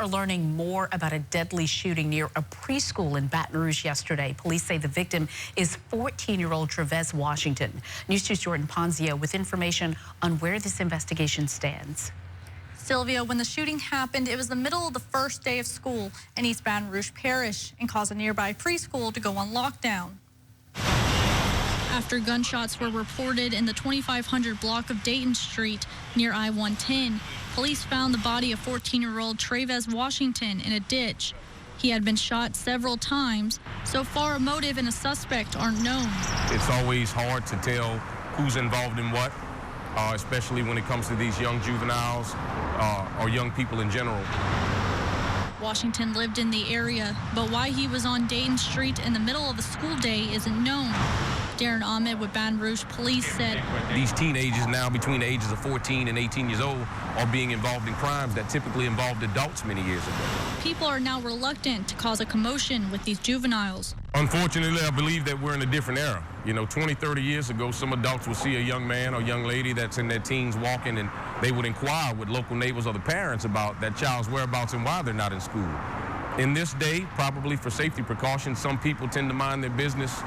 are learning more about a deadly shooting near a preschool in Baton Rouge yesterday. Police say the victim is 14-year-old Trevez Washington. News 2's Jordan Ponzio with information on where this investigation stands. Sylvia, when the shooting happened, it was the middle of the first day of school in East Baton Rouge Parish and caused a nearby preschool to go on lockdown. After gunshots were reported in the 2500 block of Dayton Street near I-110, police found the body of 14-year-old Trevez Washington in a ditch. He had been shot several times. So far, a motive and a suspect aren't known. It's always hard to tell who's involved in what, especially when it comes to these young juveniles or young people in general. Washington lived in the area, but why he was on Dayton Street in the middle of a school day isn't known. Darren Ahmed with Baton Rouge Police said these teenagers now between the ages of 14 and 18 years old are being involved in crimes that typically involved adults many years ago. People are now reluctant to cause a commotion with these juveniles. Unfortunately, I believe that we're in a different era. 20, 30 years ago, some adults would see a young man or young lady that's in their teens walking, and they would inquire with local neighbors or the parents about that child's whereabouts and why they're not in school. In this day, probably for safety precautions, some people tend to mind their business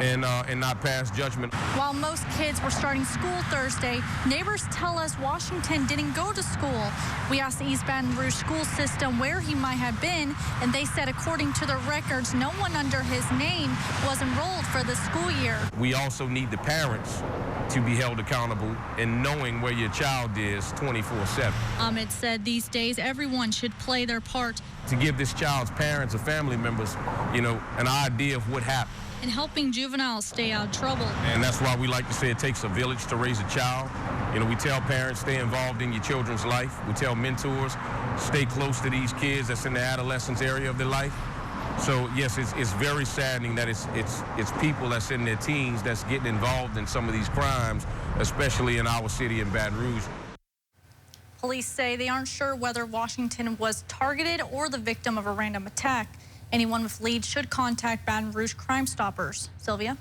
and not pass judgment. While most kids were starting school Thursday, neighbors tell us Washington didn't go to school. We asked the East Baton Rouge school system where he might have been, and they said according to the records, no one under his name was enrolled for the school year. We also need the parents to be held accountable in knowing where your child is 24/7. Ahmed said these days everyone should play their part. To give this child's parents or family members, an idea of what happened. And helping juveniles stay out of trouble. And that's why we like to say it takes a village to raise a child. We tell parents, stay involved in your children's life. We tell mentors, stay close to these kids that's in the adolescence area of their life. So yes, it's very saddening that it's people that's in their teens that's getting involved in some of these crimes, especially in our city in Baton Rouge. Police say they aren't sure whether Washington was targeted or the victim of a random attack. Anyone with leads should contact Baton Rouge Crime Stoppers. Sylvia?